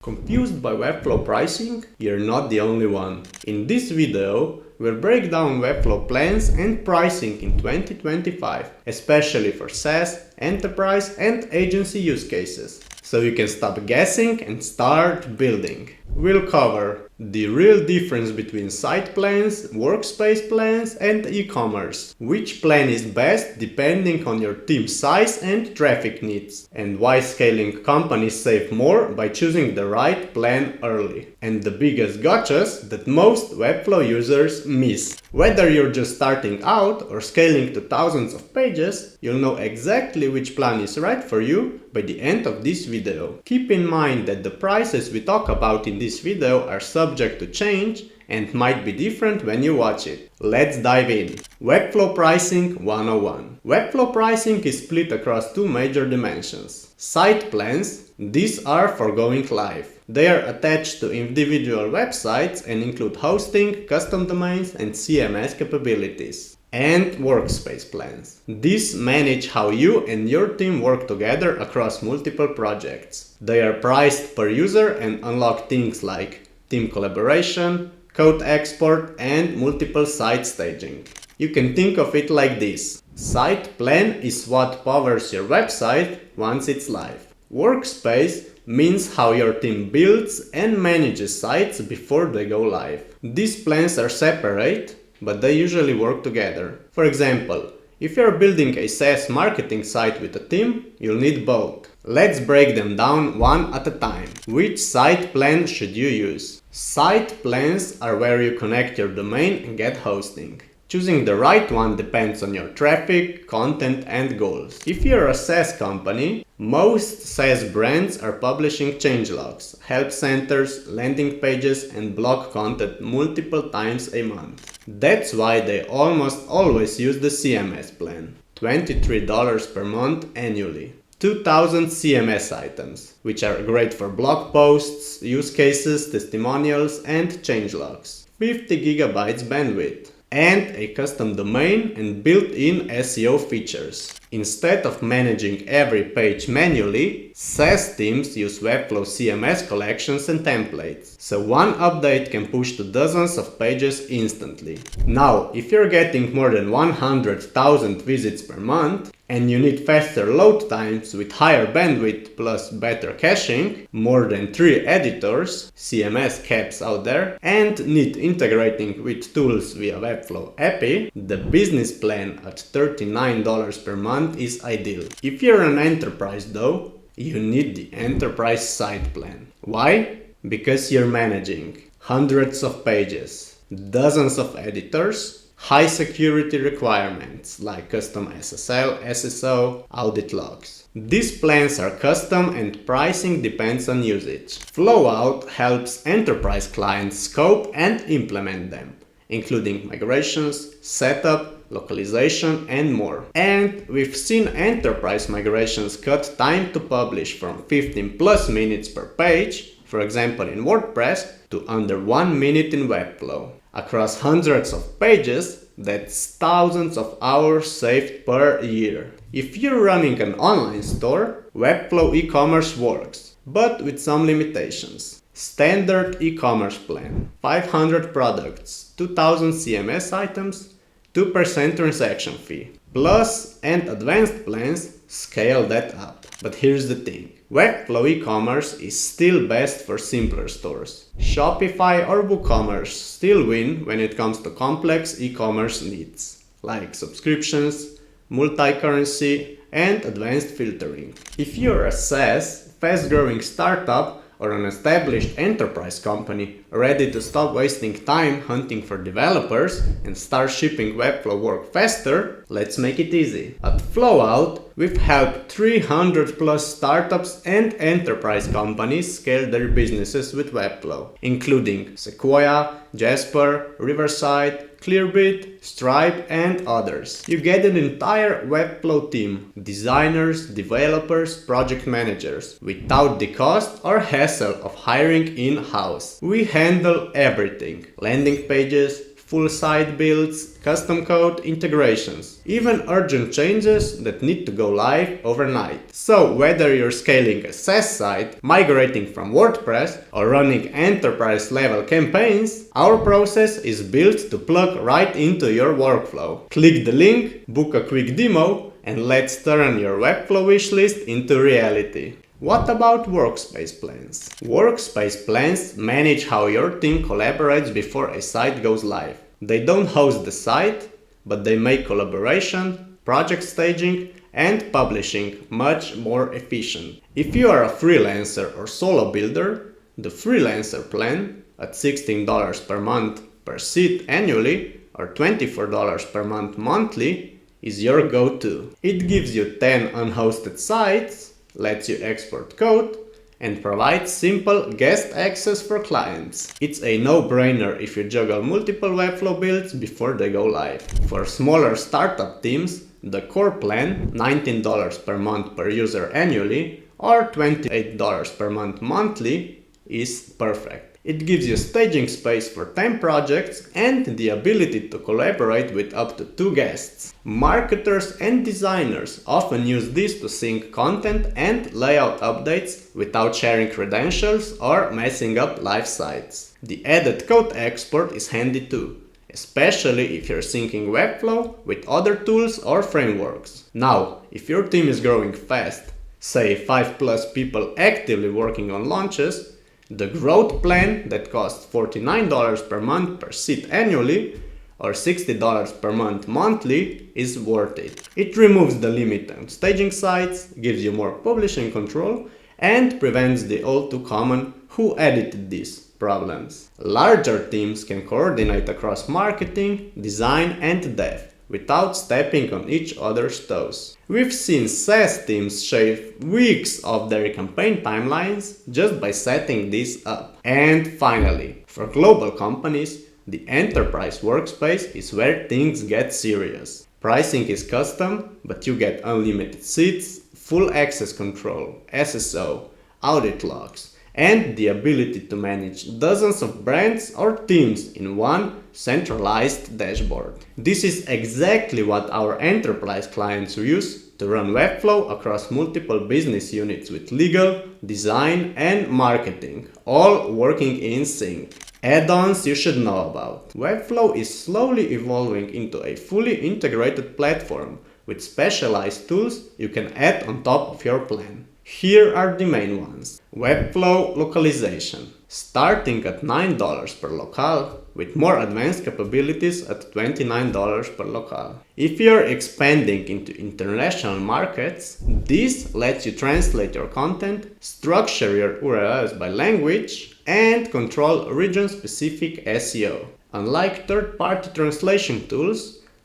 Confused by Webflow pricing? You're not the only one. In this video, we'll break down Webflow plans and pricing in 2025, especially for SaaS, enterprise and agency use cases, so you can stop guessing and start building. We'll cover the real difference between site plans, workspace plans and e-commerce, which plan is best depending on your team size and traffic needs, and why scaling companies save more by choosing the right plan early, and the biggest gotchas that most Webflow users miss. Whether you're just starting out or scaling to thousands of pages, you'll know exactly which plan is right for you by the end of this video. Keep in mind that the prices we talk about in this video are subject to change and might be different when you watch it. Let's dive in. Webflow Pricing 101. Webflow pricing is split across two major dimensions. Site plans. These are for going live. They are attached to individual websites and include hosting, custom domains, and CMS capabilities. And workspace plans. These manage how you and your team work together across multiple projects. They are priced per user and unlock things like team collaboration, code export, and multiple site staging. You can think of it like this. Site plan is what powers your website once it's live. Workspace means how your team builds and manages sites before they go live. These plans are separate, but they usually work together. For example, if you're building a SaaS marketing site with a team, you'll need both. Let's break them down one at a time. Which site plan should you use? Site plans are where you connect your domain and get hosting. Choosing the right one depends on your traffic, content, and goals. If you're a SaaS company, most SaaS brands are publishing changelogs, help centers, landing pages, and blog content multiple times a month. That's why they almost always use the CMS plan, $23 per month annually. 2000 CMS items, which are great for blog posts, use cases, testimonials, and changelogs. 50 gigabytes bandwidth. And a custom domain and built-in SEO features. Instead of managing every page manually, SaaS teams use Webflow CMS collections and templates, so one update can push to dozens of pages instantly. Now, if you're getting more than 100,000 visits per month, and you need faster load times with higher bandwidth plus better caching, more than 3 editors, CMS caps out there, and need integrating with tools via Webflow API, the business plan at $39 per month is ideal. If you're an enterprise though, you need the enterprise site plan. Why? Because you're managing hundreds of pages, dozens of editors, high security requirements like custom SSL, SSO, audit logs. These plans are custom and pricing depends on usage. Flowout helps enterprise clients scope and implement them, including migrations, setup, localization, and more. And we've seen enterprise migrations cut time to publish from 15 plus minutes per page, for example in WordPress, to under 1 minute in Webflow. Across hundreds of pages, that's thousands of hours saved per year. If you're running an online store, Webflow e-commerce works, but with some limitations. Standard e-commerce plan, 500 products, 2000 CMS items, 2% transaction fee. Plus and advanced plans scale that up. But here's the thing. Webflow e-commerce is still best for simpler stores. Shopify or WooCommerce still win when it comes to complex e-commerce needs, like subscriptions, multi-currency, and advanced filtering. If you're a SaaS, fast-growing startup, or an established enterprise company ready to stop wasting time hunting for developers and start shipping Webflow work faster, let's make it easy. At Flowout, we've helped 300 plus startups and enterprise companies scale their businesses with Webflow, including Sequoia, Jasper, Riverside, Clearbit, Stripe, and others. You get an entire Webflow team, designers, developers, project managers, without the cost or hassle of hiring in-house. We handle everything: landing pages, full site builds, custom code, integrations, even urgent changes that need to go live overnight. So whether you're scaling a SaaS site, migrating from WordPress, or running enterprise level campaigns, our process is built to plug right into your workflow. Click the link, book a quick demo, and let's turn your Webflow wishlist into reality. What about Workspace Plans? Workspace Plans manage how your team collaborates before a site goes live. They don't host the site, but they make collaboration, project staging, and publishing much more efficient. If you are a freelancer or solo builder, the freelancer plan at $16 per month per seat annually or $24 per month monthly is your go-to. It gives you 10 unhosted sites, lets you export code, and provides simple guest access for clients. It's a no-brainer if you juggle multiple Webflow builds before they go live. For smaller startup teams, the core plan, $19 per month per user annually or $28 per month monthly, is perfect. It gives you staging space for 10 projects and the ability to collaborate with up to 2 guests. Marketers and designers often use this to sync content and layout updates without sharing credentials or messing up live sites. The added code export is handy too, especially if you're syncing Webflow with other tools or frameworks. Now, if your team is growing fast, say 5+ people actively working on launches, the growth plan that costs $49 per month per seat annually or $60 per month monthly is worth it. It removes the limit on staging sites, gives you more publishing control, and prevents the all too common "who edited this" problems. Larger teams can coordinate across marketing, design, and dev without stepping on each other's toes. We've seen SaaS teams shave weeks off their campaign timelines just by setting this up. And finally, for global companies, the enterprise workspace is where things get serious. Pricing is custom, but you get unlimited seats, full access control, SSO, audit logs, and the ability to manage dozens of brands or teams in one centralized dashboard. This is exactly what our enterprise clients use to run Webflow across multiple business units with legal, design, and marketing, all working in sync. Add-ons you should know about. Webflow is slowly evolving into a fully integrated platform with specialized tools you can add on top of your plan. Here are the main ones. Webflow localization, starting at $9 per locale, with more advanced capabilities at $29 per locale. If you're expanding into international markets, this lets you translate your content, structure your URLs by language, and control region-specific SEO. Unlike third-party translation tools,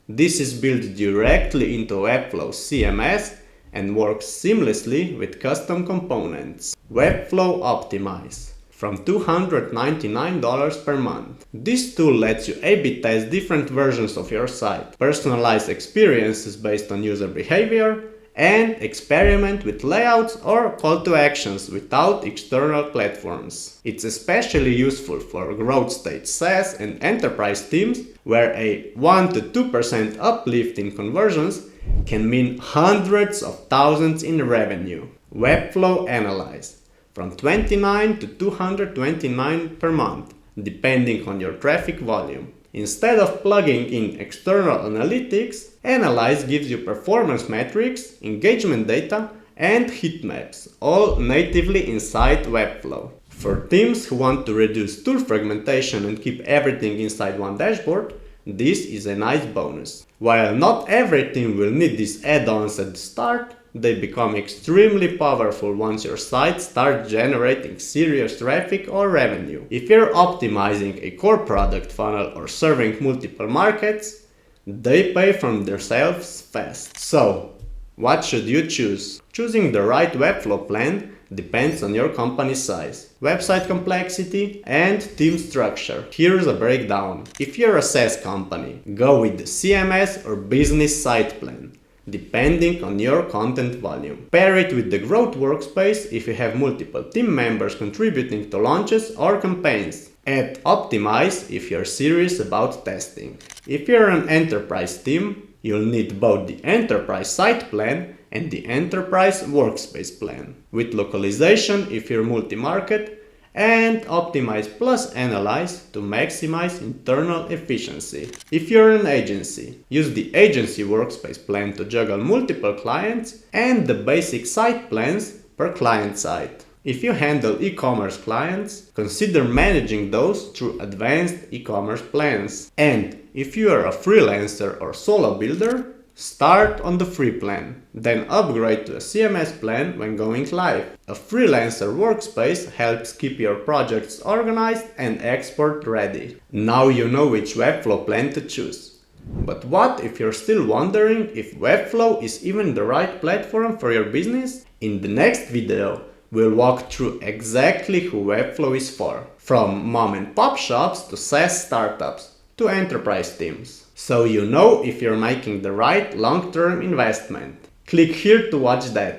this is built directly into Webflow CMS and works seamlessly with custom components. Webflow Optimize, from $299 per month. This tool lets you A/B test different versions of your site, personalize experiences based on user behavior, and experiment with layouts or call to actions without external platforms. It's especially useful for growth stage SaaS and enterprise teams where a 1 to 2% uplift in conversions can mean hundreds of thousands in revenue. Webflow Analyze, from $29 to $229 per month, depending on your traffic volume. Instead of plugging in external analytics, Analyze gives you performance metrics, engagement data, and heat maps, all natively inside Webflow. For teams who want to reduce tool fragmentation and keep everything inside one dashboard, this is a nice bonus. While not every team will need these add-ons at the start, they become extremely powerful once your site starts generating serious traffic or revenue. If you're optimizing a core product funnel or serving multiple markets, they pay for themselves fast. So, what should you choose? Choosing the right Webflow plan depends on your company size, website complexity, and team structure. Here's a breakdown. If you're a SaaS company, go with the CMS or business site plan. depending on your content volume. Pair it with the growth workspace if you have multiple team members contributing to launches or campaigns. Add optimize if you're serious about testing. If you're an enterprise team, you'll need both the enterprise site plan and the enterprise workspace plan, with localization if you're multi-market, and optimize plus analyze to maximize internal efficiency. If you're an agency, use the agency workspace plan to juggle multiple clients and the basic site plans per client site. If you handle e-commerce clients, consider managing those through advanced e-commerce plans. And if you are a freelancer or solo builder, start on the free plan, then upgrade to a CMS plan when going live. A freelancer workspace helps keep your projects organized and export ready. Now you know which Webflow plan to choose. But what if you're still wondering if Webflow is even the right platform for your business? In the next video, we'll walk through exactly who Webflow is for, from mom and pop shops to SaaS startups to enterprise teams. So you know if you're making the right long-term investment. Click here to watch that.